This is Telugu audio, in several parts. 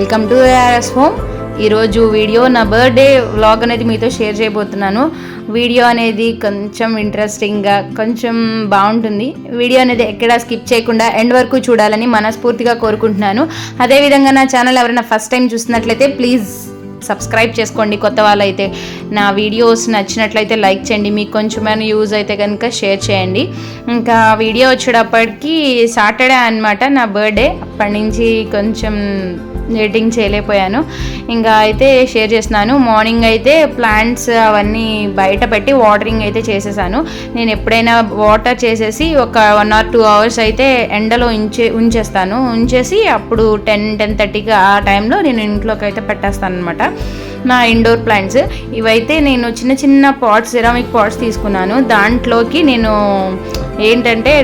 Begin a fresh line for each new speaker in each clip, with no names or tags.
Welcome to ARS home. ఈరోజు వీడియో నా బర్త్డే వ్లాగ్ అనేది మీతో షేర్ చేయబోతున్నాను. వీడియో అనేది కొంచెం ఇంట్రెస్టింగ్గా కొంచెం బాగుంటుంది. వీడియో అనేది ఎక్కడా స్కిప్ చేయకుండా ఎండ్ వరకు చూడాలని మనస్ఫూర్తిగా కోరుకుంటున్నాను. అదేవిధంగా నా ఛానల్ ఎవరైనా ఫస్ట్ టైం చూస్తున్నట్లయితే ప్లీజ్ సబ్స్క్రైబ్ చేసుకోండి. కొత్త వాళ్ళైతే నా వీడియోస్ నచ్చినట్లయితే లైక్ చేయండి, మీకు కొంచెమైనా యూజ్ అయితే కనుక షేర్ చేయండి. ఇంకా వీడియో వచ్చేటప్పటికి సాటర్డే అనమాట నా బర్త్డే. అప్పటి నుంచి కొంచెం ఎడిటింగ్ చేయలేకపోయాను. ఇంకా అయితే షేర్ చేస్తున్నాను. మార్నింగ్ అయితే ప్లాంట్స్ అవన్నీ బయట పెట్టి వాటరింగ్ అయితే చేసేసాను. నేను ఎప్పుడైనా వాటర్ చేసేసి ఒక 1 or 2 hours అయితే ఎండలో ఉంచేసి అప్పుడు 10-10:30కి ఆ టైంలో నేను ఇంట్లోకి అయితే పెట్టేస్తాను అనమాట నా ఇండోర్ ప్లాంట్స్. ఇవైతే నేను చిన్న చిన్న పాట్స్, సిరామిక్ పాట్స్ తీసుకున్నాను. దాంట్లోకి నేను ఏంటంటే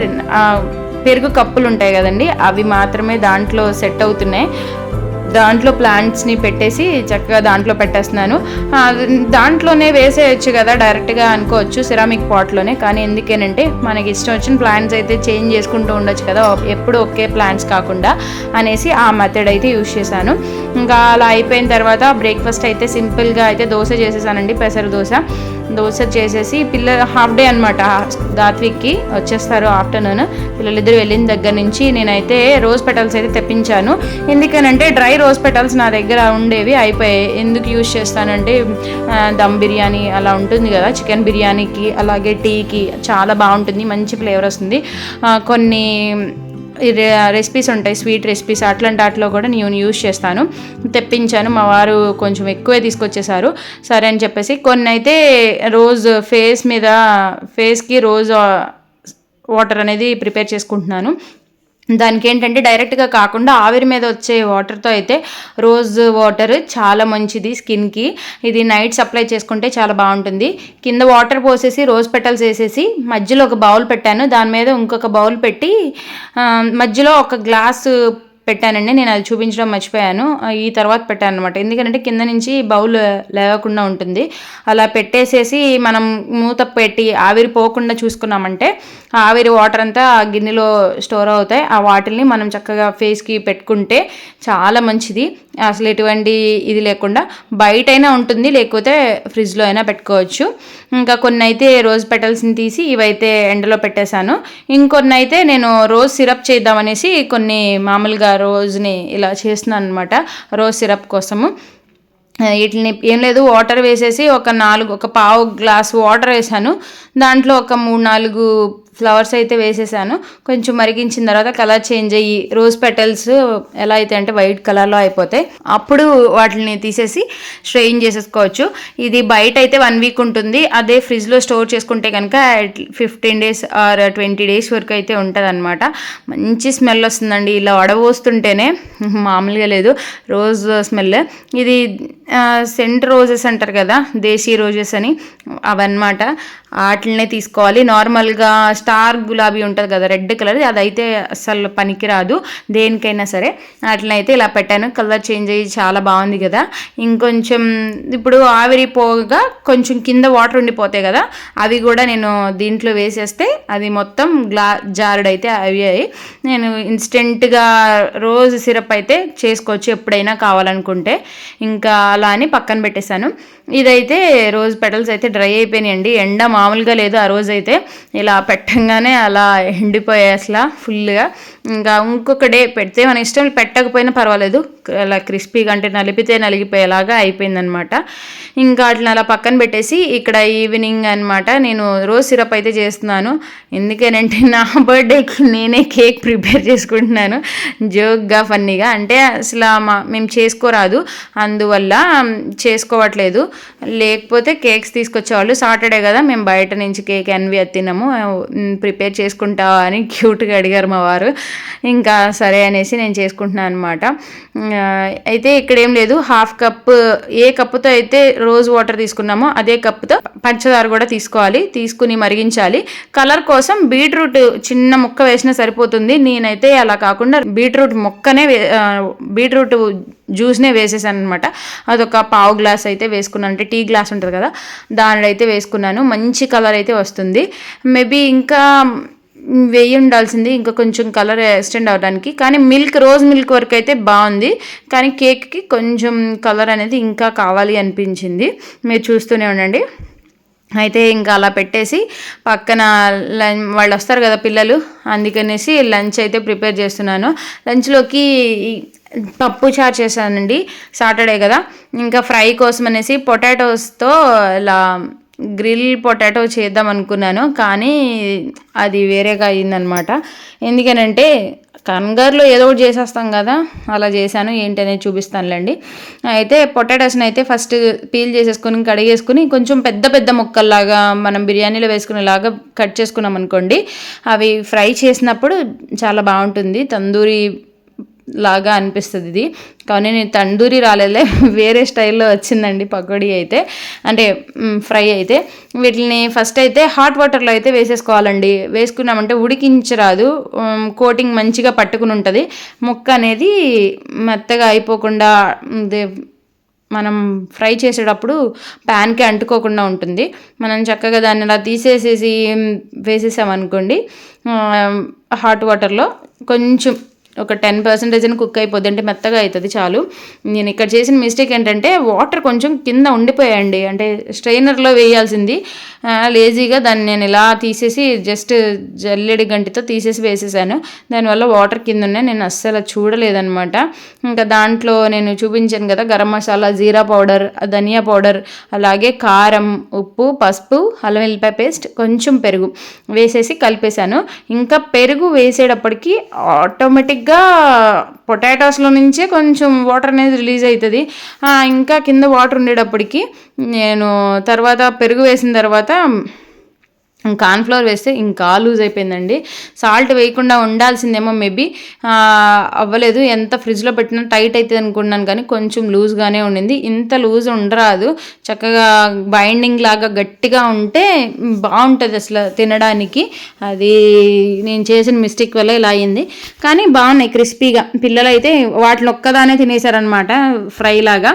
పెరుగు కప్పులు ఉంటాయి కదండి, అవి మాత్రమే దాంట్లో సెట్ అవుతున్నాయి. దాంట్లో ప్లాంట్స్ని పెట్టేసి చక్కగా దాంట్లో పెట్టేస్తున్నాను. దాంట్లోనే వేసేయచ్చు కదా డైరెక్ట్గా అనుకోవచ్చు, సిరామిక్ పాట్లోనే. కానీ ఎందుకేనంటే మనకి ఇష్టం వచ్చిన ప్లాంట్స్ అయితే చేంజ్ చేసుకుంటూ ఉండొచ్చు కదా, ఎప్పుడు ఒకే ప్లాంట్స్ కాకుండా అనేసి ఆ మెథడ్ అయితే యూజ్ చేశాను. ఇంకా అలా అయిపోయిన తర్వాత బ్రేక్ఫాస్ట్ అయితే సింపుల్గా అయితే దోశ చేసేసానండి, పెసర దోశ చేసేసి హాఫ్ డే అనమాట. దాత్విక్కి వచ్చేస్తారు ఆఫ్టర్నూన్. పిల్లలిద్దరు వెళ్ళిన దగ్గర నుంచి నేనైతే రోజ్ పెటల్స్ అయితే తెప్పించాను. ఎందుకనంటే డ్రై రోజ్ పెటల్స్ నా దగ్గర ఉండేవి, అయిపోయాయి. ఎందుకు యూజ్ చేస్తానంటే దమ్ బిర్యానీ అలా ఉంటుంది కదా, చికెన్ బిర్యానీకి అలాగే టీకి చాలా బాగుంటుంది, మంచి ఫ్లేవర్ వస్తుంది. కొన్ని రెసిపీస్ ఉంటాయి, స్వీట్ రెసిపీస్, అట్లాంటి వాటిలో కూడా నేను యూజ్ చేస్తాను. తెప్పించాను, మా వారు కొంచెం ఎక్కువే తీసుకొచ్చేసారు. సరే అని చెప్పేసి కొన్ని అయితే ఫేస్కి రోజ్ వాటర్ అనేది ప్రిపేర్ చేసుకుంటున్నాను. దానికి ఏంటంటే డైరెక్ట్గా కాకుండా ఆవిరి మీద వచ్చే వాటర్తో అయితే రోజ్ వాటర్ చాలా మంచిది స్కిన్కి. ఇది నైట్ అప్లై చేసుకుంటే చాలా బాగుంటుంది. కింద వాటర్ పోసేసి రోజ్ పెటల్స్ వేసేసి మధ్యలో ఒక బౌల్ పెట్టాను, దాని మీద ఇంకొక బౌల్ పెట్టి మధ్యలో ఒక గ్లాసు పెట్టానండి. నేను అది చూపించడం మర్చిపోయాను, ఈ తర్వాత పెట్టాను అనమాట. ఎందుకంటే కింద నుంచి బౌల్ లేవకుండా ఉంటుంది. అలా పెట్టేసేసి మనం మూత పెట్టి ఆవిరి పోకుండా చూసుకున్నామంటే ఆవిరి వాటర్ అంతా ఆ గిన్నెలో స్టోర్ అవుతాయి. ఆ వాటిల్ని మనం చక్కగా ఫేస్కి పెట్టుకుంటే చాలా మంచిది. అసలు ఎటువంటి ఇది లేకుండా బయటైనా ఉంటుంది, లేకపోతే ఫ్రిడ్జ్లో అయినా పెట్టుకోవచ్చు. ఇంకా కొన్ని అయితే రోజ్ పెటల్స్ని తీసి ఇవైతే ఎండలో పెట్టేశాను. ఇంకొన్ని అయితే నేను రోజ్ సిరప్ చేద్దామనేసి కొన్ని మామూలుగా రోజుని ఇలా చేస్తున్నాను అనమాట, రోజ్ సిరప్ కోసము. వీటిని ఏం లేదు, వాటర్ వేసేసి ఒక పావు గ్లాస్ వాటర్ వేసాను. దాంట్లో ఒక 3-4 ఫ్లవర్స్ అయితే వేసేసాను. కొంచెం మరిగించిన తర్వాత కలర్ చేంజ్ అయ్యి రోజ్ పెటల్స్ ఎలా అయితే అంటే వైట్ కలర్లో అయిపోతాయి. అప్పుడు వాటిని తీసేసి స్ట్రెయిన్ చేసేసుకోవచ్చు. ఇది బయట అయితే 1 week ఉంటుంది. అదే ఫ్రిడ్జ్లో స్టోర్ చేసుకుంటే కనుక 15 days or 20 days వరకు అయితే ఉంటుంది అనమాట. మంచి స్మెల్ వస్తుందండి, ఇలా వడబోస్తుంటేనే మామూలుగా లేదు, రోజ్ స్మెల్. ఇది సెంట్ రోజెస్ అంటారు కదా, దేశీ రోజెస్ అని, అవన్నమాట. వాటినే తీసుకోవాలి. నార్మల్గా స్టార్ గులాబీ ఉంటుంది కదా, రెడ్ కలర్, అదైతే అసలు పనికిరాదు దేనికైనా సరే. వాటినైతే ఇలా పెట్టాను, కలర్ చేంజ్ అయ్యి చాలా బాగుంది కదా. ఇంకొంచెం ఇప్పుడు ఆవిరి పోగా కొంచెం కింద వాటర్ ఉండిపోతాయి కదా, అవి కూడా నేను దీంట్లో వేసేస్తే అది మొత్తం జారుడైతే అయ్యాయి. నేను ఇన్స్టెంట్గా రోజ్ సిరప్ అయితే చేసుకోవచ్చు ఎప్పుడైనా కావాలనుకుంటే. ఇంకా అలా అని పక్కన పెట్టేశాను. ఇదైతే రోజ్ పెటల్స్ అయితే డ్రై అయిపోయినాయండి, ఎండ మామూలుగా లేదు. ఆ రోజు అయితే ఇలా పెట్టంగానే అలా ఎండిపోయాయి అసలు ఫుల్గా. ఇంకా ఇంకొక డే పెడితే మన ఇష్టం, పెట్టకపోయినా పర్వాలేదు, అలా క్రిస్పీగా అంటే నలిపితే నలిగిపోయేలాగా అయిపోయిందనమాట. ఇంకా అట్లా అలా పక్కన పెట్టేసి ఇక్కడ ఈవినింగ్ అనమాట నేను రోజ్ సిరప్ అయితే చేస్తున్నాను. ఎందుకేనంటే నా బర్త్డేకి నేనే కేక్ ప్రిపేర్ చేసుకుంటున్నాను, జోక్గా ఫన్నీగా. అంటే అసలు మేము చేసుకోరాదు, అందువల్ల చేసుకోవట్లేదు. లేకపోతే కేక్స్ తీసుకొచ్చేవాళ్ళు. సాటర్డే కదా, మేము బయట నుంచి కేక్ ఎన్వి తిన్నాము, ప్రిపేర్ చేసుకుంటావా అని క్యూట్గా అడిగారు మా వారు. ఇంకా సరే అనేసి నేను చేసుకుంటున్నాను అనమాట. అయితే ఇక్కడ ఏం లేదు, 1/2 cup, ఏ కప్పుతో అయితే రోజ్ వాటర్ తీసుకున్నామో అదే కప్పుతో పంచదార కూడా తీసుకోవాలి. తీసుకుని మరిగించాలి. కలర్ కోసం బీట్రూట్ చిన్న ముక్క వేసినా సరిపోతుంది. నేనైతే అలా కాకుండా బీట్రూట్ జ్యూస్నే వేసేసాను అనమాట. అదొక పావు గ్లాస్ అయితే వేసుకున్నాను, అంటే టీ గ్లాస్ ఉంటుంది కదా, దానిలో అయితే వేసుకున్నాను. మంచి కలర్ అయితే వస్తుంది. మేబీ ఇంకా వేయి ఉండాల్సింది ఇంకా కొంచెం కలర్ ఎక్స్టెండ్ అవ్వడానికి. కానీ రోజ్ మిల్క్ వరకు అయితే బాగుంది, కానీ కేక్కి కొంచెం కలర్ అనేది ఇంకా కావాలి అనిపించింది. మీరు చూస్తూనే ఉండండి. అయితే ఇంకా అలా పెట్టేసి పక్కన వాళ్ళు వస్తారు కదా పిల్లలు, అందుకనేసి లంచ్ అయితే ప్రిపేర్ చేస్తున్నాను. లంచ్లోకి పప్పు చారు చేశానండి, సాటర్డే కదా. ఇంకా ఫ్రై కోసం అనేసి పొటాటోస్తో ఇలా గ్రిల్ పొటాటో చేద్దాం అనుకున్నాను, కానీ అది వేరేగా అయిందనమాట. ఎందుకనంటే కంగారులో ఏదో ఒకటి చేసేస్తాం కదా, అలా చేశాను. ఏంటనేది చూపిస్తానులేండి. అయితే పొటాటోస్ని అయితే ఫస్ట్ పీల్ చేసేసుకొని కడిగేసుకుని కొంచెం పెద్ద పెద్ద ముక్కల్లాగా మనం బిర్యానీలో వేసుకునేలాగా కట్ చేసుకున్నాం అనుకోండి, అవి ఫ్రై చేసినప్పుడు చాలా బాగుంటుంది, తందూరి లాగా అనిపిస్తుంది ఇది. కానీ నేను తందూరి రాలేదులే, వేరే స్టైల్లో వచ్చిందండి పకోడీ అయితే, అంటే ఫ్రై అయితే. వీటిని ఫస్ట్ అయితే హాట్ వాటర్లో అయితే వేసేసుకోవాలండి. వేసుకున్నామంటే ఉడికించరాదు, కోటింగ్ మంచిగా పట్టుకుని ఉంటుంది, ముక్క అనేది మెత్తగా అయిపోకుండా మనం ఫ్రై చేసేటప్పుడు ప్యాన్కి అంటుకోకుండా ఉంటుంది. మనం చక్కగా దాన్ని అలా తీసేసేసి వేసేసామనుకోండి హాట్ వాటర్లో, కొంచెం ఒక 10% కుక్ అయిపోద్ది, అంటే మెత్తగా అవుతుంది చాలు. నేను ఇక్కడ చేసిన మిస్టేక్ ఏంటంటే వాటర్ కొంచెం కింద ఉండిపోయాయండి, అంటే స్ట్రైనర్లో వేయాల్సింది, లేజీగా దాన్ని నేను ఇలా తీసేసి జస్ట్ జల్లెడి గంటితో తీసేసి వేసేసాను. దానివల్ల వాటర్ కింద ఉన్నాయి, నేను అస్సలు చూడలేదనమాట. ఇంకా దాంట్లో నేను చూపించాను కదా, గరం మసాలా, జీరా పౌడర్, ధనియా పౌడర్, అలాగే కారం, ఉప్పు, పసుపు, అల్లం వెల్లిపాయ పేస్ట్, కొంచెం పెరుగు వేసేసి కలిపేశాను. ఇంకా పెరుగు వేసేటప్పటికి ఆటోమేటిక్గా పొటాటోస్లో నుంచే కొంచెం వాటర్ అనేది రిలీజ్ అవుతుంది. ఇంకా కింద వాటర్ ఉండేటప్పటికి నేను తర్వాత పెరుగు వేసిన తర్వాత కార్న్ఫ్లవర్ వేస్తే ఇంకా లూజ్ అయిపోయిందండి. సాల్ట్ వేయకుండా ఉండాల్సిందేమో, మేబీ అవ్వలేదు. ఎంత ఫ్రిడ్జ్లో పెట్టినా టైట్ అవుతుంది అనుకున్నాను, కానీ కొంచెం లూజ్గానే ఉండింది. ఇంత లూజ్ ఉండరాదు, చక్కగా బైండింగ్ లాగా గట్టిగా ఉంటే బాగుంటుంది అసలు తినడానికి. అది నేను చేసిన మిస్టేక్ వల్ల ఇలా అయింది, కానీ బాగున్నాయి క్రిస్పీగా. పిల్లలు అయితే వాటిని ఒక్కదానే తినేసారనమాట ఫ్రై లాగా.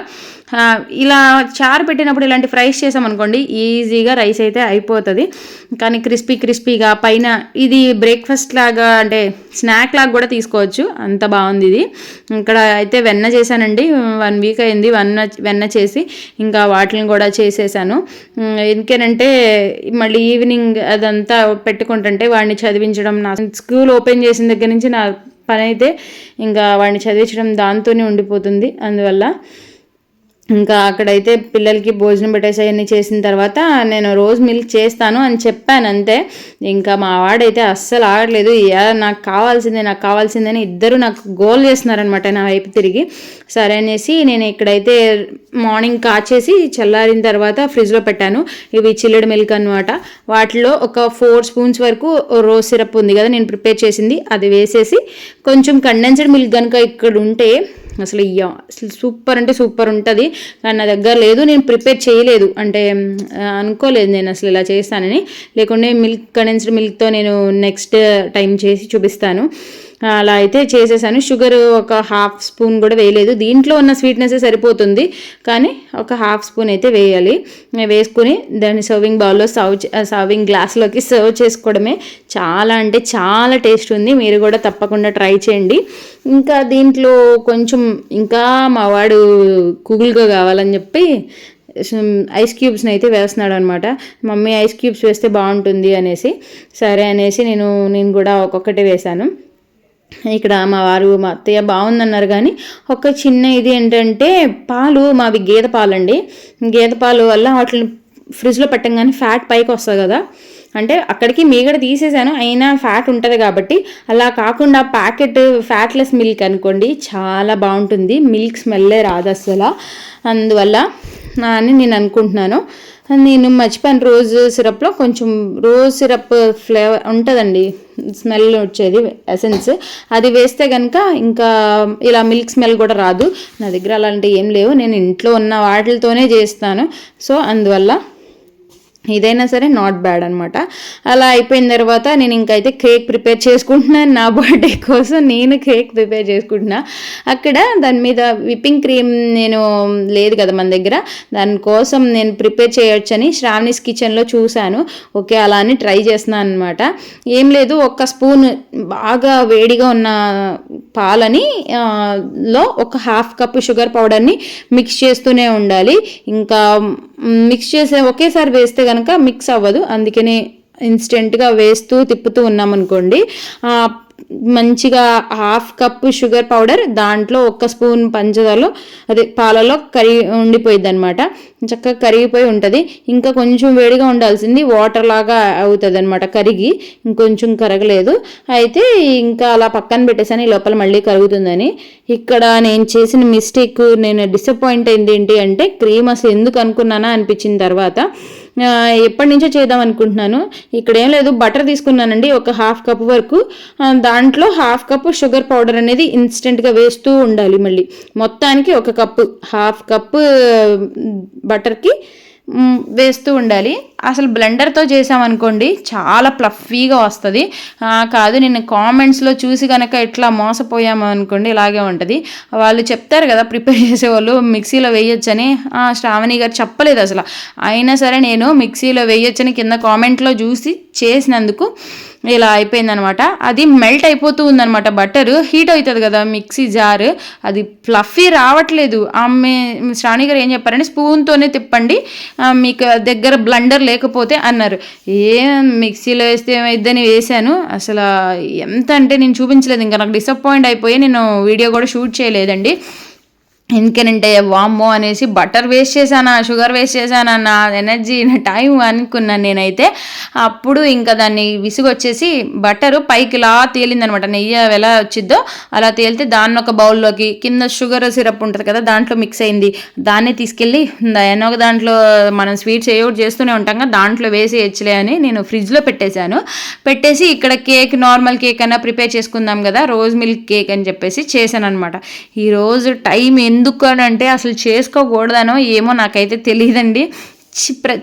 ఇలా చారు పెట్టినప్పుడు ఇలాంటి ఫ్రైస్ చేసామనుకోండి, ఈజీగా రైస్ అయితే అయిపోతుంది. కానీ క్రిస్పీగా పైన ఇది బ్రేక్ఫాస్ట్ లాగా, అంటే స్నాక్ లాగా కూడా తీసుకోవచ్చు, అంత బాగుంది ఇది. ఇక్కడ అయితే వెన్న చేశానండి, 1 వీక్ అయింది వెన్న చేసి, ఇంకా వాటిని కూడా చేసేసాను. ఎందుకేనంటే మళ్ళీ ఈవినింగ్ అదంతా పెట్టుకుంటుంటే వాడిని చదివించడం, నా స్కూల్ ఓపెన్ చేసిన దగ్గర నుంచి నా పని అయితే ఇంకా వాడిని చదివించడం దాంతోనే ఉండిపోతుంది. అందువల్ల ఇంకా అక్కడైతే పిల్లలకి భోజనం పెట్టేసి అవన్నీ చేసిన తర్వాత నేను రోజ్ మిల్క్ చేస్తాను అని చెప్పాను అంతే. ఇంకా మా వాడైతే అస్సలు ఆడలేదు, నాకు కావాల్సిందని ఇద్దరు నాకు గోల్ చేస్తున్నారనమాట నా వైపు తిరిగి. సరే అనేసి నేను ఇక్కడైతే మార్నింగ్ కాచేసి చల్లారిన తర్వాత ఫ్రిడ్జ్లో పెట్టాను. ఇవి చిల్లుడు మిల్క్ అనమాట. వాటిలో ఒక 4 స్పూన్స్ వరకు రోజ్ సిరప్ ఉంది కదా నేను ప్రిపేర్ చేసింది, అది వేసేసి కొంచెం కండెన్స్డ్ మిల్క్ కనుక ఇక్కడ ఉంటే అసలు సూపర్ అంటే సూపర్ ఉంటుంది. కానీ నా దగ్గర లేదు, నేను ప్రిపేర్ చేయలేదు, అంటే అనుకోలేదు నేను అసలు ఇలా చేస్తానని. లేకుంటే కండెన్స్డ్ మిల్క్తో నేను నెక్స్ట్ టైం చేసి చూపిస్తాను. అలా అయితే చేసేసాను. షుగర్ ఒక 1/2 స్పూన్ కూడా వేయలేదు, దీంట్లో ఉన్న స్వీట్నెస్ సరిపోతుంది, కానీ ఒక 1/2 స్పూన్ అయితే వేయాలి. వేసుకుని దాన్ని సర్వింగ్ బౌల్లో సర్వింగ్ గ్లాస్లోకి సర్వ్ చేసుకోవడమే. చాలా అంటే చాలా టేస్ట్ ఉంది, మీరు కూడా తప్పకుండా ట్రై చేయండి. ఇంకా దీంట్లో కొంచెం ఇంకా మా వాడు కూల్గా కావాలని చెప్పి ఐస్ క్యూబ్స్ని అయితే వేస్తున్నాడు అనమాట. మమ్మీ ఐస్ క్యూబ్స్ వేస్తే బాగుంటుంది అనేసి, సరే అనేసి నేను కూడా ఒక్కొక్కటి వేశాను. ఇక్కడ మా వారు మా అత్తయ్య బాగుందన్నారు, కానీ ఒక చిన్న ఇది ఏంటంటే పాలు మావి గేదె పాలండి. గేదె పాలు వల్ల వాటిని ఫ్రిడ్జ్లో పెట్టంగానే ఫ్యాట్ పైకి వస్తుంది కదా, అంటే అక్కడికి మీగడ తీసేసాను, అయినా ఫ్యాట్ ఉంటుంది కాబట్టి. అలా కాకుండా ప్యాకెట్ ఫ్యాట్లెస్ మిల్క్ అనుకోండి, చాలా బాగుంటుంది, మిల్క్ స్మెల్లే రాదు అసలు. అందువల్ల అని నేను అనుకుంటున్నాను. నేను మర్చిపోయాను, రోజ్ సిరప్లో కొంచెం రోజ్ సిరప్ ఫ్లేవర్ ఉంటుందండి, స్మెల్ వచ్చేది ఎసెన్స్, అది వేస్తే కనుక ఇంకా ఇలా మిల్క్ స్మెల్ కూడా రాదు. నా దగ్గర అలాంటివి ఏం లేవు, నేను ఇంట్లో ఉన్న వాటితోనే చేస్తాను. సో అందువల్ల ఇదైనా సరే నాట్ బ్యాడ్ అనమాట. అలా అయిపోయిన తర్వాత నేను ఇంకైతే కేక్ ప్రిపేర్ చేసుకుంటున్నాను. నా బర్త్డే కోసం నేను కేక్ ప్రిపేర్ చేసుకుంటున్నా. అక్కడ దాని మీద విప్పింగ్ క్రీమ్ నేను లేదు కదా మన దగ్గర, దానికోసం నేను ప్రిపేర్ చేయొచ్చని శ్రావణీస్ కిచెన్లో చూశాను. ఓకే, అలా అని ట్రై చేస్తున్నాను అనమాట. ఏం లేదు, ఒక స్పూన్ బాగా వేడిగా ఉన్న పాలని లో ఒక హాఫ్ కప్ షుగర్ పౌడర్ని మిక్స్ చేస్తూనే ఉండాలి. ఇంకా మిక్స్ చేసే ఒకేసారి వేస్తే కనుక మిక్స్ అవ్వదు, అందుకనే ఇన్స్టెంట్గా వేస్తూ తిప్పుతూ ఉన్నామనుకోండి మంచిగా హాఫ్ కప్ షుగర్ పౌడర్ దాంట్లో ఒక స్పూన్ పంచదారలో అదే పాలలో ఉండిపోయింది అనమాట. చక్కగా కరిగిపోయి ఉంటుంది. ఇంకా కొంచెం వేడిగా ఉండాల్సింది వాటర్ లాగా అవుతుంది అనమాట, కరిగి ఇంకొంచెం కరగలేదు. అయితే ఇంకా అలా పక్కన పెట్టేసాను, ఈ లోపల మళ్ళీ కరుగుతుందని. ఇక్కడ నేను చేసిన మిస్టేక్, నేను డిసప్పాయింట్ అయింది ఏంటి అంటే క్రీమ్ అసలు ఎందుకు అనుకున్నానా అనిపించిన తర్వాత ఎప్పటి నుంచో చేద్దాం అనుకుంటున్నాను. ఇక్కడ ఏం లేదు, బటర్ తీసుకున్నానండి ఒక హాఫ్ కప్ వరకు. దాంట్లో హాఫ్ కప్ షుగర్ పౌడర్ అనేది ఇన్స్టెంట్గా వేస్తూ ఉండాలి. మళ్ళీ మొత్తానికి ఒక కప్పు, హాఫ్ కప్పు బటర్కి వేస్తూ ఉండాలి. అసలు బ్లెండర్తో చేసామనుకోండి చాలా ప్లఫీగా వస్తుంది. కాదు, నేను కామెంట్స్లో చూసి కనుక ఇట్లా మోసపోయాము అనుకోండి ఇలాగే ఉంటుంది. వాళ్ళు చెప్తారు కదా ప్రిపేర్ చేసేవాళ్ళు మిక్సీలో వేయొచ్చని, శ్రావణి గారు చెప్పలేదు అసలు. అయినా సరే నేను మిక్సీలో వేయొచ్చని కింద కామెంట్లో చూసి చేసినందుకు ఇలా అయిపోయిందనమాట. అది మెల్ట్ అయిపోతూ ఉందనమాట, బటర్ హీట్ అవుతుంది కదా మిక్సీ జార్, అది ఫ్లఫీ రావట్లేదు. శ్రావణి గారు ఏం చెప్పారంటే స్పూన్తోనే తిప్పండి మీకు దగ్గర బ్లెండర్ లేకపోతే అన్నారు. మిక్సీలో వేస్తే ఏమైద్దని వేసాను. అసలు ఎంత అంటే నేను చూపించలేదు, ఇంకా నాకు డిసప్పాయింట్ అయిపోయి నేను వీడియో కూడా షూట్ చేయలేదండి. ఎందుకనంటే వామ్మో అనేసి బటర్ వేస్ట్ చేశానా, షుగర్ వేస్ట్ చేశానా, నా ఎనర్జీ నా టైం అనుకున్నాను నేనైతే. అప్పుడు ఇంకా దాన్ని విసుగొచ్చేసి బటరు పైకి ఇలా తేలిందనమాట, నెయ్యి ఎలా వచ్చిద్దో అలా తేలితే దాన్ని ఒక బౌల్లోకి, కింద షుగర్ సిరప్ ఉంటుంది కదా దాంట్లో మిక్స్ అయింది, దాన్ని తీసుకెళ్ళి ఒక దాంట్లో మనం స్వీట్స్ ఏవో చేస్తూనే ఉంటాం కదా దాంట్లో వేసి ఇచ్చలే అని నేను ఫ్రిడ్జ్లో పెట్టేశాను. పెట్టేసి ఇక్కడ కేక్, నార్మల్ కేక్ అన్నా ప్రిపేర్ చేసుకుందాం కదా, రోజ్ మిల్క్ కేక్ అని చెప్పేసి చేశాను అనమాట. ఈరోజు టైం ఎందుకు అని అంటే అసలు చేసుకోకూడదనో ఏమో నాకైతే తెలియదండి.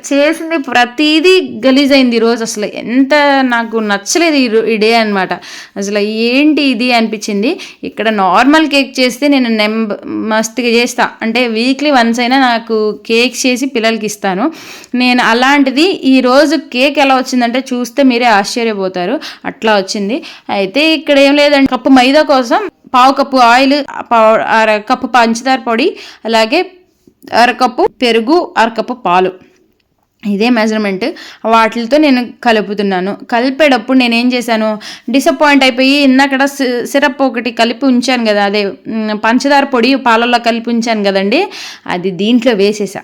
చేసింది ప్రతిదీ గలీజ్ అయింది ఈరోజు. అసలు ఎంత నాకు నచ్చలేదు ఈ డే అనమాట. అసలు ఏంటి ఇది అనిపించింది. ఇక్కడ నార్మల్ కేక్ చేస్తే నేను మస్తుగా చేస్తా, అంటే వీక్లీ వన్స్ అయినా నాకు కేక్ చేసి పిల్లలకి ఇస్తాను నేను. అలాంటిది ఈరోజు కేక్ ఎలా వచ్చిందంటే చూస్తే మీరే ఆశ్చర్యపోతారు, అట్లా వచ్చింది. అయితే ఇక్కడ ఏం లేదండి, కప్పు మైదా కోసం పావు కప్పు ఆయిల్, కప్పు పంచదార పొడి, అలాగే అరకప్పు పెరుగు, అరకప్పు పాలు, ఇదే మెజర్మెంట్. వాటితో నేను కలుపుతున్నాను. కలిపేటప్పుడు నేనేం చేశాను, డిసప్పాయింట్ అయిపోయి ఇందాకడ సిరప్ ఒకటి కలిపి ఉంచాను కదా, అదే పంచదార పొడి పాలల్లో కలిపి ఉంచాను కదండి, అది దీంట్లో వేసేసా.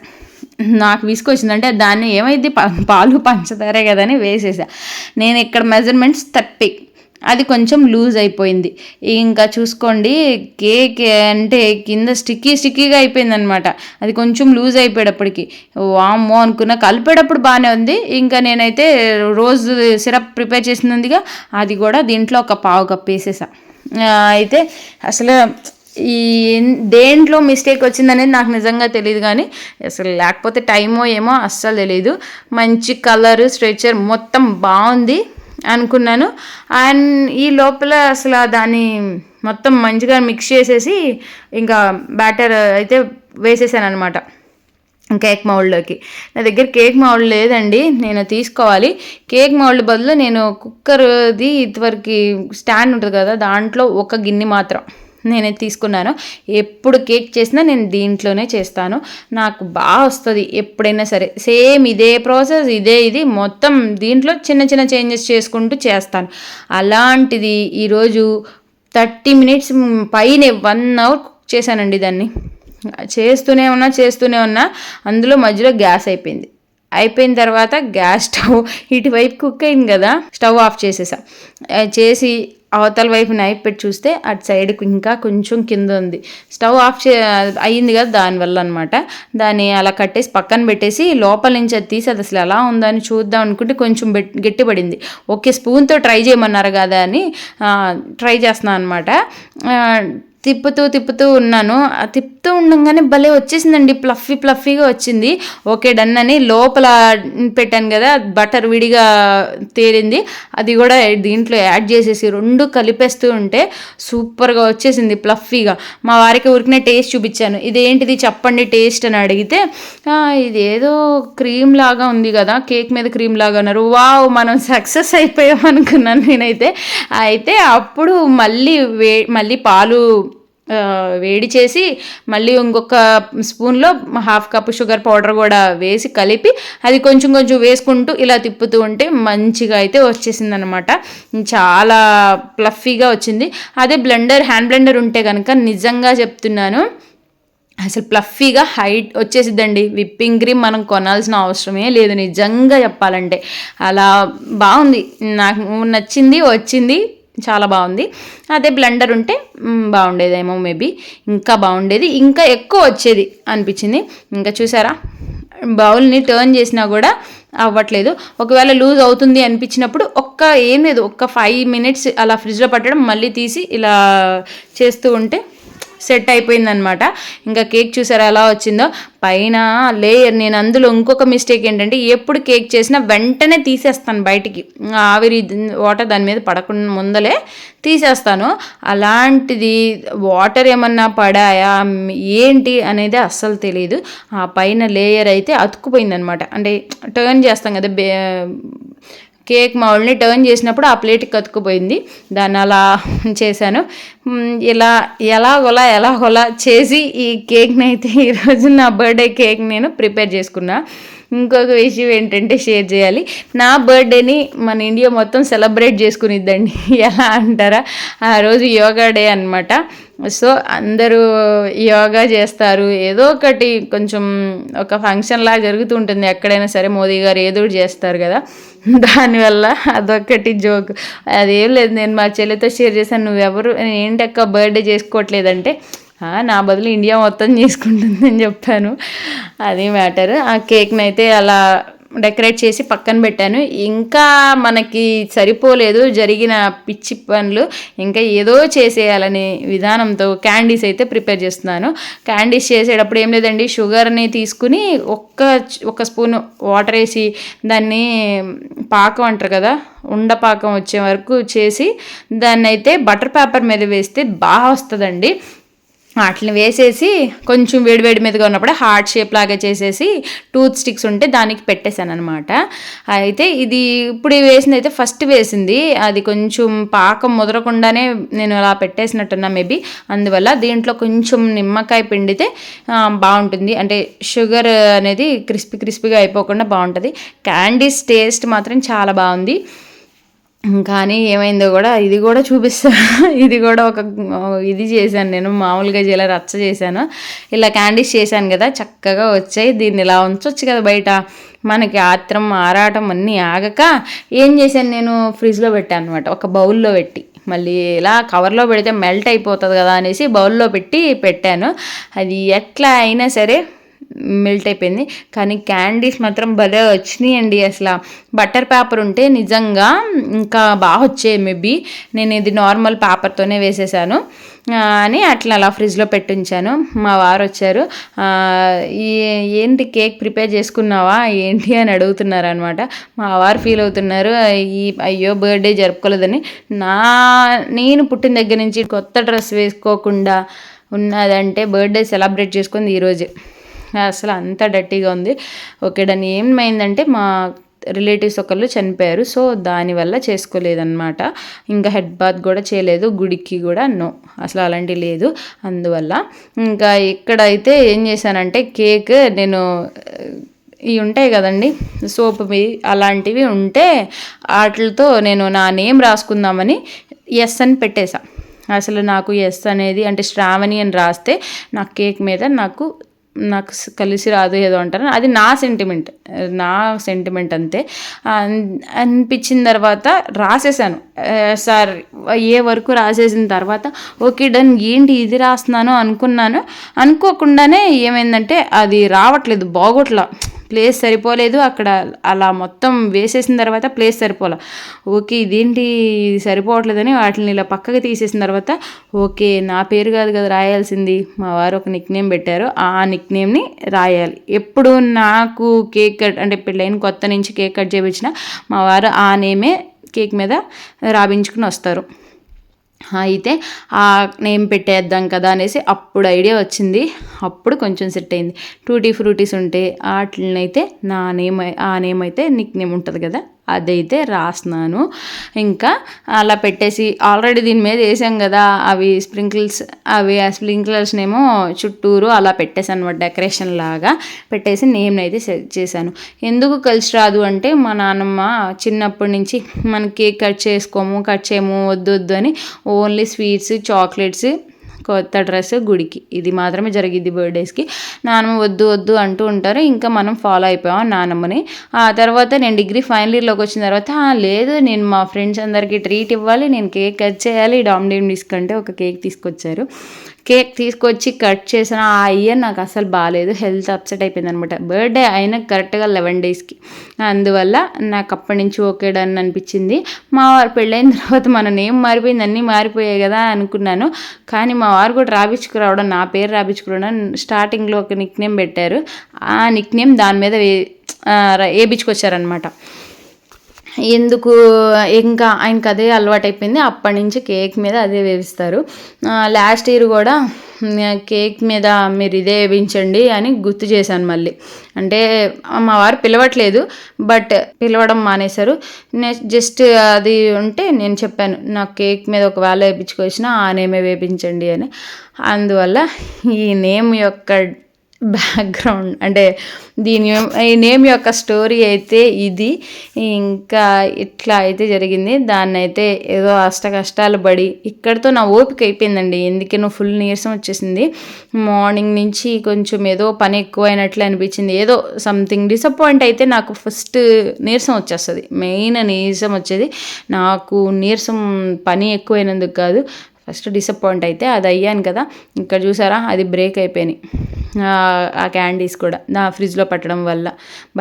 నాకు విసుకొచ్చిందంటే దాన్ని ఏమైంది పాలు పంచదారే కదా అని వేసేసా. నేను ఇక్కడ మెజర్మెంట్స్ 30, అది కొంచెం లూజ్ అయిపోయింది. ఇంకా చూసుకోండి కేక్ అంటే కింద స్టిక్కీగా అయిపోయింది అనమాట. అది కొంచెం లూజ్ అయిపోయేటప్పటికి వామ్మో అనుకున్నా. కలిపేటప్పుడు బాగానే ఉంది. ఇంకా నేనైతే రోజ్ సిరప్ ప్రిపేర్ చేసినందుగా అది కూడా దీంట్లో ఒక పావు కప్ వేసేసా. అయితే అసలు ఈ దేంట్లో మిస్టేక్ వచ్చిందనేది నాకు నిజంగా తెలియదు, కానీ అసలు లేకపోతే టైమో ఏమో అస్సలు తెలియదు. మంచి కలర్, స్ట్రెచర్ మొత్తం బాగుంది అనుకున్నాను. అండ్ ఈ లోపల అసలు దాన్ని మొత్తం మంచిగా మిక్స్ చేసేసి ఇంకా బ్యాటర్ అయితే వేసేసాను అనమాట కేక్ మౌల్డ్లోకి. నా దగ్గర కేక్ మౌల్డ్ లేదండి, నేను తీసుకోవాలి. కేక్ మౌల్డ్ బదులు నేను కుక్కర్ది ఇదివరకు స్టాండ్ ఉంటుంది కదా దాంట్లో ఒక గిన్నె మాత్రం నేనే తీసుకున్నాను. ఎప్పుడు కేక్ చేసినా నేను దీంట్లోనే చేస్తాను, నాకు బాగా వస్తుంది ఎప్పుడైనా సరే. సేమ్ ఇదే ప్రాసెస్, ఇది మొత్తం దీంట్లో చిన్న చేంజెస్ చేసుకుంటూ చేస్తాను. అలాంటిది ఈరోజు 30 మినిట్స్ పైన 1 అవర్ కుక్ చేశానండి. దాన్ని చేస్తూనే ఉన్నా అందులో మధ్యలో గ్యాస్ అయిపోయిన తర్వాత గ్యాస్ స్టవ్ ఇటువైపు కుక్ అయింది కదా, స్టవ్ ఆఫ్ చేసేసా. చేసి అవతల వైపు నైఫ్ పెట్టి చూస్తే అటు సైడ్కి ఇంకా కొంచెం కింద ఉంది. స్టవ్ ఆఫ్ అయ్యింది కదా దానివల్ల అనమాట. దాన్ని అలా కట్టేసి పక్కన పెట్టేసి లోపల నుంచి అది తీసి అది అసలు ఎలా ఉందని చూద్దాం అనుకుంటే కొంచెం గట్టిపడింది. ఓకే, స్పూన్తో ట్రై చేయమన్నారు కదా అని ట్రై చేస్తున్నాను అనమాట. తిప్పుతూ ఉన్నాను. తిప్పుతూ ఉండంగానే భలే వచ్చేసిందండి. ఫ్లఫీగా వచ్చింది. ఓకే డన్ అని లోపల పెట్టాను కదా, బటర్ విడిగా తేలింది. అది కూడా దీంట్లో యాడ్ చేసేసి 2 కలిపేస్తూ ఉంటే సూపర్గా వచ్చేసింది ఫ్లఫీగా. మా వారికి ఊరికనే టేస్ట్ చూపించాను. ఇదేంటిది చెప్పండి టేస్ట్ అని అడిగితే ఇదేదో క్రీమ్ లాగా ఉంది కదా, కేక్ మీద క్రీమ్ లాగా అన్నారు. వావ్, మనం సక్సెస్ అయిపోయాం అనుకున్నాను నేనైతే. అయితే అప్పుడు మళ్ళీ పాలు వేడి చేసి మళ్ళీ ఇంకొక స్పూన్లో 1/2 కప్పు షుగర్ పౌడర్ కూడా వేసి కలిపి అది కొంచెం వేసుకుంటూ ఇలా తిప్పుతూ ఉంటే మంచిగా అయితే వచ్చేసింది అనమాట. చాలా ఫ్లఫీగా వచ్చింది. అదే హ్యాండ్ బ్లెండర్ ఉంటే కనుక నిజంగా చెప్తున్నాను అసలు ఫ్లఫీగా హైట్ వచ్చేసిద్దండి. విప్పింగ్ క్రీమ్ మనం కొనాల్సిన అవసరమే లేదు నిజంగా చెప్పాలంటే. అలా బాగుంది, నాకు వచ్చింది చాలా బాగుంది. అదే బ్లెండర్ ఉంటే బాగుండేదేమో, మేబీ ఇంకా బాగుండేది, ఇంకా ఎక్కువ వచ్చేది అనిపించింది. ఇంకా చూసారా, బౌల్ని టర్న్ చేసినా కూడా అవ్వట్లేదు. ఒకవేళ లూజ్ అవుతుంది అనిపించినప్పుడు ఏం లేదు, 5 మినిట్స్ అలా ఫ్రిడ్జ్లో పట్టడం, మళ్ళీ తీసి ఇలా చేస్తూ ఉంటే సెట్ అయిపోయిందనమాట. ఇంకా కేక్ చూసారా ఎలా వచ్చిందో, పైన లేయర్. నేను అందులో ఇంకొక మిస్టేక్ ఏంటంటే ఎప్పుడు కేక్ చేసినా వెంటనే తీసేస్తాను బయటికి, ఆవిరి వాటర్ దాని మీద పడకుండా ముందలే తీసేస్తాను. అలాంటిది వాటర్ ఏమన్నా పడాయా ఏంటి అనేది అస్సలు తెలియదు. ఆ పైన లేయర్ అయితే అతుక్కుపోయిందనమాట. అంటే టర్న్ చేస్తాం కదా కేక్ మౌల్ని, టర్న్ చేసినప్పుడు ఆ ప్లేట్కి కతుక్కుపోయింది. దాన్ని అలా చేశాను. ఎలాగోలా చేసి ఈ కేక్ని అయితే ఈరోజు నా బర్త్డే కేక్ నేను ప్రిపేర్ చేసుకున్నా. ఇంకొక విషయం ఏంటంటే షేర్ చేయాలి, నా బర్త్డేని మన ఇండియా మొత్తం సెలబ్రేట్ చేసుకునిద్దండి. ఎలా అంటారా, ఆ రోజు యోగా డే అనమాట. సో అందరూ యోగా చేస్తారు, ఏదో ఒకటి కొంచెం ఒక ఫంక్షన్ లాగా జరుగుతూ ఉంటుంది ఎక్కడైనా సరే. మోదీ గారు ఏదో ఒకటి చేస్తారు కదా, దానివల్ల అదొక్కటి జోక్. అదేం లేదు, నేను మా చెల్లితో షేర్ చేశాను. నువ్వెవరు ఏంటక్క బర్త్డే చేసుకోవట్లేదంటే నా బదులు ఇండియా మొత్తం చేసుకుంటుందని చెప్పాను. అది మ్యాటర్. ఆ కేక్ని అయితే అలా డెకరేట్ చేసి పక్కన పెట్టాను. ఇంకా మనకి సరిపోలేదు జరిగిన పిచ్చి పనులు, ఇంకా ఏదో చేసేయాలనే విధానంతో క్యాండీస్ అయితే ప్రిపేర్ చేస్తున్నాను. క్యాండీస్ చేసేటప్పుడు ఏం లేదండి, షుగర్ని తీసుకుని ఒక స్పూన్ వాటర్ వేసి దాన్ని పాకం అంటారు కదా, ఉండపాకం వచ్చే వరకు చేసి దాన్ని అయితే బటర్ పేపర్ మీద వేస్తే బాగా వస్తుందండి. వాటిని వేసేసి కొంచెం వేడివేడి మీదగా ఉన్నప్పుడే హార్ట్ షేప్ లాగా చేసేసి టూత్ స్టిక్స్ ఉంటే దానికి పెట్టేశాను అనమాట. అయితే ఇది ఇప్పుడు వేసింది అయితే ఫస్ట్ వేసింది, అది కొంచెం పాకం ముదరకుండానే నేను అలా పెట్టేసినట్టున్నా మేబీ. అందువల్ల దీంట్లో కొంచెం నిమ్మకాయ పిండితే బాగుంటుంది, అంటే షుగర్ అనేది క్రిస్పీగా అయిపోకుండా బాగుంటుంది. క్యాండీస్ టేస్ట్ మాత్రం చాలా బాగుంది. కానీ ఏమైందో కూడా ఇది కూడా చూపిస్తా. ఇది కూడా ఇది చేశాను నేను, మామూలుగా ఇలా రచ్చ చేశాను. ఇలా క్యాండీస్ చేశాను కదా, చక్కగా వచ్చాయి. దీన్ని ఇలా ఉంచవచ్చు కదా బయట, మనకి ఆరాటం అన్నీ ఆగక ఏం చేశాను, నేను ఫ్రిడ్జ్లో పెట్టాను అనమాట. ఒక బౌల్లో పెట్టి, మళ్ళీ ఇలా కవర్లో పెడితే మెల్ట్ అయిపోతుంది కదా అనేసి బౌల్లో పెట్టాను. అది ఎట్లా అయినా సరే మెల్ట్ అయిపోయింది. కానీ క్యాండీస్ మాత్రం భలే వచ్చినాయండి. అసలు బటర్ పేపర్ ఉంటే నిజంగా ఇంకా బాగా వచ్చాయి. మేబీ నేను ఇది నార్మల్ పేపర్తోనే వేసేసాను అని అలా ఫ్రిడ్జ్లో పెట్టించాను. మా వారు వచ్చారు, ఏంటి కేక్ ప్రిపేర్ చేసుకున్నావా ఏంటి అని అడుగుతున్నారు అనమాట. మా వారు ఫీల్ అవుతున్నారు, అయ్యో బర్త్డే జరుపుకోలేదని. నేను పుట్టిన దగ్గర నుంచి కొత్త డ్రెస్ వేసుకోకుండా ఉన్నదంటే బర్త్డే సెలబ్రేట్ చేసుకుంది ఈరోజే. అసలు అంత డర్టీగా ఉంది. ఓకే దాన్ని ఏమైందంటే మా రిలేటివ్స్ ఒకళ్ళు చనిపోయారు, సో దానివల్ల చేసుకోలేదన్నమాట. ఇంకా హెడ్ బాత్ కూడా చేయలేదు, గుడికి కూడా అసలు అలాంటివి లేదు. అందువల్ల ఇంకా ఇక్కడైతే ఏం చేశానంటే కేక్ నేను ఇవి ఉంటాయి కదండి సోప్వి, అలాంటివి ఉంటే వాటితో నేను నా నేమ్ రాసుకుందామని ఎస్ అని పెట్టేశా. అసలు నాకు ఎస్ అనేది అంటే శ్రావణి అని రాస్తే నా కేక్ మీద నాకు కలిసి రాదు ఏదో అంటారు, అది నా సెంటిమెంట్ అంతే అనిపించిన తర్వాత రాసేసాను. సార్ ఏ వరకు రాసేసిన తర్వాత ఓకే డన్, ఏంటి ఇది రాస్తున్నాను అనుకున్నాను. అనుకోకుండానే ఏమైందంటే అది రావట్లేదు, బాగోట్లా, ప్లేస్ సరిపోలేదు అక్కడ. అలా మొత్తం వేసేసిన తర్వాత ప్లేస్ సరిపోలే. ఓకే ఇదేంటి సరిపోవట్లేదని వాటిని ఇలా పక్కకి తీసేసిన తర్వాత ఓకే నా పేరు కాదు కదా రాయాల్సింది, మా వారు ఒక నిక్ నేమ్ పెట్టారు, ఆ నిక్ నేమ్ని రాయాలి. ఎప్పుడు నాకు కేక్ కట్ అంటే పెళ్ళైన కొత్త నుంచి కేక్ కట్ చేయించిన మా వారు ఆ నేమే కేక్ మీద రాయించుకుని వస్తారు. అయితే ఆ నేమ్ పెట్టేద్దాం కదా అనేసి అప్పుడు ఐడియా వచ్చింది. అప్పుడు కొంచెం సెట్ అయింది. టూటీ ఫ్రూటీస్ ఉంటే వాటినైతే ఆ నేమ్ అయితే నిక్ నేమ్ ఉంటుంది కదా అదైతే రాస్తున్నాను. ఇంకా అలా పెట్టేసి ఆల్రెడీ దీని మీద వేసాం కదా అవి ఆ స్ప్రింక్లర్స్నేమో చుట్టూరు అలా పెట్టేసాను అనమాట. డెకరేషన్ లాగా పెట్టేసి నేమ్ని అయితే సెట్ చేశాను. ఎందుకు కలిసి రాదు అంటే మా నాన్నమ్మ చిన్నప్పటి నుంచి మన కేక్ కట్ చేయము వద్దు అని ఓన్లీ స్వీట్స్ చాక్లెట్స్ కొత్త డ్రెస్ గుడికి ఇది మాత్రమే జరిగిద్ది బర్త్డేస్కి. నాన్నమ్మ వద్దు అంటూ ఉంటారు. ఇంకా మనం ఫాలో అయిపోయాం నాన్నమ్మని. ఆ తర్వాత నేను డిగ్రీ ఫైనల్ ఇయర్లోకి వచ్చిన తర్వాత లేదు నేను మా ఫ్రెండ్స్ అందరికీ ట్రీట్ ఇవ్వాలి, నేను కేక్ కట్ చేయాలి. డామ్ డిస్కంటే ఒక కేక్ తీసుకొచ్చారు. కేక్ తీసుకొచ్చి కట్ చేసిన ఆ ఇయర్ నాకు అసలు బాగాలేదు, హెల్త్ అప్సెట్ అయిపోయింది అనమాట. బర్త్డే అయినా కరెక్ట్గా 11 daysకి. అందువల్ల నాకు అప్పటి నుంచి ఓకే డన్ అనిపించింది. మా వారు పెళ్ళైన తర్వాత మన నేమ్ మారిపోయింది, అన్నీ మారిపోయాయి కదా అనుకున్నాను. కానీ మా వారు కూడా రాపించుకురావడం, నా పేరు రాపించుకురావడం స్టార్టింగ్లో ఒక నిక్ నేమ్ పెట్టారు. ఆ నిక్ నేమ్ దాని మీద వేయించుకొచ్చారనమాట. ఎందుకు ఇంకా ఆయనకు అదే అలవాటు అయిపోయింది. అప్పటి నుంచి కేక్ మీద అదే వేయిస్తారు. లాస్ట్ ఇయర్ కూడా కేక్ మీద మీరు ఇదే వేయించండి అని గుర్తు చేశాను మళ్ళీ. అంటే మా వారు పిలవట్లేదు బట్ పిలవడం మానేశారు. జస్ట్ అది ఉంటే నేను చెప్పాను నాకు కేక్ మీద ఒకవేళ వేయించుకొచ్చినా ఆ నేమే వేయించండి అని. అందువల్ల ఈ నేమ్ యొక్క బ్యాక్గ్రౌండ్ అంటే ఈ నేమ్ యొక్క స్టోరీ అయితే ఇది. ఇంకా ఇట్లా అయితే జరిగింది. దాన్ని అయితే ఏదో కష్టాలు పడి ఇక్కడితో నా ఓపిక అయిపోయిందండి. ఎందుకనో ఫుల్ నీరసం వచ్చేసింది. మార్నింగ్ నుంచి కొంచెం ఏదో పని ఎక్కువైనట్లు అనిపించింది. ఏదో సంథింగ్ డిసప్పాయింట్ అయితే నాకు ఫస్ట్ నీరసం వచ్చేస్తుంది. మెయిన్ నీరసం వచ్చేది నాకు. నీరసం పని ఎక్కువైనందుకు కాదు, ఫస్ట్ డిసప్పాయింట్ అయితే అది అయ్యాను కదా. ఇక్కడ చూసారా అది బ్రేక్ అయిపోయినాయి. ఆ క్యాండీస్ కూడా నా ఫ్రిడ్జ్లో పెట్టడం వల్ల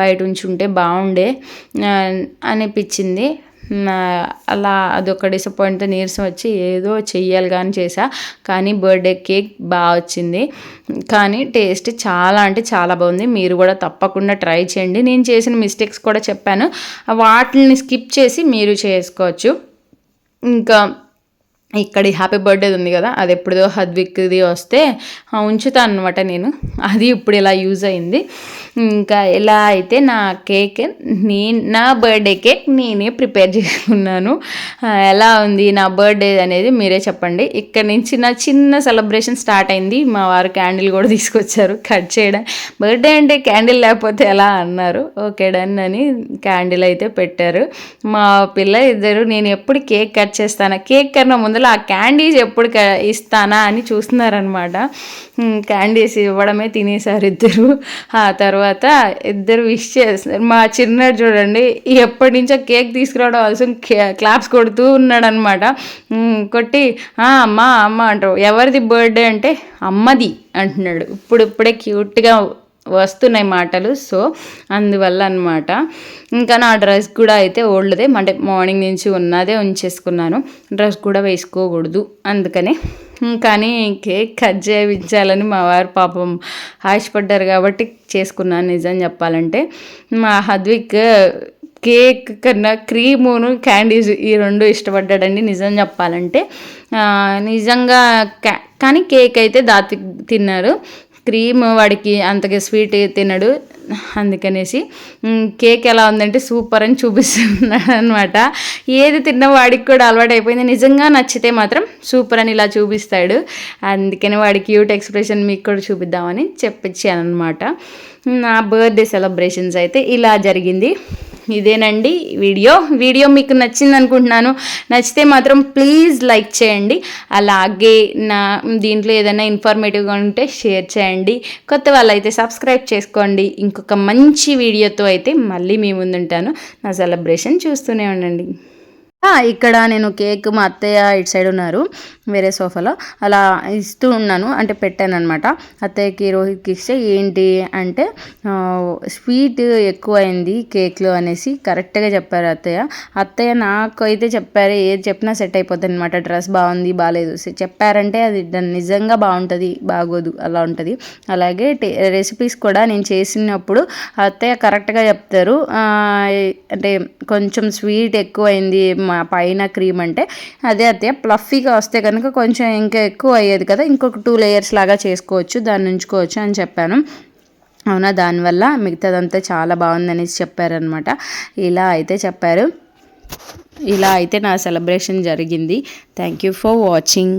బయట ఉంచుంటే బాగుండే అనిపించింది. అలా అదొక డిసప్పాయింట్తో నీరసం వచ్చి ఏదో చెయ్యాలి కానీ చేసా. కానీ బర్త్డే కేక్ బాగా వచ్చింది. కానీ టేస్ట్ చాలా అంటే చాలా బాగుంది. మీరు కూడా తప్పకుండా ట్రై చేయండి. నేను చేసిన మిస్టేక్స్ కూడా చెప్పాను, వాటిని స్కిప్ చేసి మీరు చేసుకోవచ్చు. ఇంకా ఇక్కడ హ్యాపీ బర్త్డే ఉంది కదా అది ఎప్పుడుదో హద్విక్ది వస్తే ఉంచుతాను అనమాట నేను. అది ఇప్పుడు ఇలా యూజ్ అయింది. ఇంకా ఎలా అయితే నా కేక్ నా బర్త్డే కేక్ నేనే ప్రిపేర్ చేసుకున్నాను. ఎలా ఉంది నా బర్త్డే అనేది మీరే చెప్పండి. ఇక్కడ నుంచి నా చిన్న సెలబ్రేషన్ స్టార్ట్ అయింది. మా వారు క్యాండిల్ కూడా తీసుకొచ్చారు కట్ చేయడం. బర్త్డే అంటే క్యాండిల్ లేకపోతే ఎలా అన్నారు. ఓకే డన్ అని క్యాండిల్ అయితే పెట్టారు. మా పిల్ల ఇద్దరు నేను ఎప్పుడు కేక్ కట్ చేస్తానా, కేక్ కన్నా ముందర ఆ క్యాండీస్ ఎప్పుడు ఇస్తానా అని చూస్తున్నారనమాట. క్యాండీస్ ఇవ్వడమే తినేసారు ఇద్దరు. ఆ తర్వాత ఇద్దరు విష్ చేస్తారు. మా చిన్నాడు చూడండి ఎప్పటి నుంచో కేక్ తీసుకురావడం అవసరం క్లాప్స్ కొడుతూ ఉన్నాడనమాట. కొట్టి అమ్మ అంటారు. ఎవరిది బర్త్డే అంటే అమ్మది అంటున్నాడు. ఇప్పుడే క్యూట్గా వస్తున్నాయి మాటలు. సో అందువల్ల అనమాట. ఇంకా నా డ్రెస్ కూడా అయితే ఓల్డ్దే, అంటే మార్నింగ్ నుంచి ఉన్నదే ఉంచేసుకున్నాను. డ్రెస్ కూడా వేసుకోకూడదు అందుకనే. కానీ కేక్ కట్ చేయించాలని మా వారు పాపం ఆశపడ్డారు కాబట్టి చేసుకున్నాను. నిజం చెప్పాలంటే మా హద్విక్ కేక్ కన్నా క్రీమును క్యాండీస్ ఈ రెండు ఇష్టపడ్డాడండి నిజం చెప్పాలంటే. నిజంగా కానీ కేక్ అయితే తిన్నారు. క్రీమ్ వాడికి అంతగా స్వీట్ తినడు. అందుకనేసి కేక్ ఎలా ఉందంటే సూపర్ అని చూపిస్తున్నాడు అనమాట. ఏది తిన్న వాడికి కూడా అలవాటు అయిపోయింది. నిజంగా నచ్చితే మాత్రం సూపర్ అని ఇలా చూపిస్తాడు. అందుకని వాడి క్యూట్ ఎక్స్ప్రెషన్ మీకు కూడా చూపిద్దామని చెప్పించాను అనమాట. నా బర్త్డే సెలబ్రేషన్స్ అయితే ఇలా జరిగింది. ఇదేనండి వీడియో మీకు నచ్చింది అనుకుంటున్నాను. నచ్చితే మాత్రం ప్లీజ్ లైక్ చేయండి. అలాగే నా దీంట్లో ఏదైనా ఇన్ఫర్మేటివ్గా ఉంటే షేర్ చేయండి. కొత్త వాళ్ళు అయితే సబ్స్క్రైబ్ చేసుకోండి. ఇంకొక మంచి వీడియోతో అయితే మళ్ళీ మీ ముందుంటాను. నా సెలబ్రేషన్ చూస్తూనే ఉండండి. ఇక్కడ నేను కేక్ మా అత్తయ్య ఇటు సైడ్ ఉన్నారు వేరే సోఫాలో, అలా ఇస్తూ ఉన్నాను, అంటే పెట్టాను అనమాట. అత్తయ్యకి రోహిత్కి ఇస్తే ఏంటి అంటే స్వీట్ ఎక్కువైంది కేక్లో అనేసి కరెక్ట్గా చెప్పారు అత్తయ్య. అత్తయ్య నాకు అయితే చెప్పారు, ఏది చెప్పినా సెట్ అయిపోతుంది అనమాట. డ్రెస్ బాగుంది బాగాలేదు చెప్పారంటే అది నిజంగా బాగుంటుంది బాగోదు అలా ఉంటుంది. అలాగే రెసిపీస్ కూడా నేను చేసినప్పుడు అత్తయ్య కరెక్ట్గా చెప్తారు. అంటే కొంచెం స్వీట్ ఎక్కువైంది మా పైన క్రీమ్ అంటే, అదే అత్తయ్య ప్లఫీగా వస్తే కనుక కొంచెం ఇంకా ఎక్కువ అయ్యేది కదా, ఇంకొక 2 లేయర్స్ లాగా చేసుకోవచ్చు, దాన్ని ఉంచుకోవచ్చు అని చెప్పాను. అవునా, దానివల్ల మిగతాదంతా చాలా బాగుందనేసి చెప్పారనమాట. ఇలా అయితే చెప్పారు. ఇలా అయితే నా సెలబ్రేషన్ జరిగింది. Thank you for watching.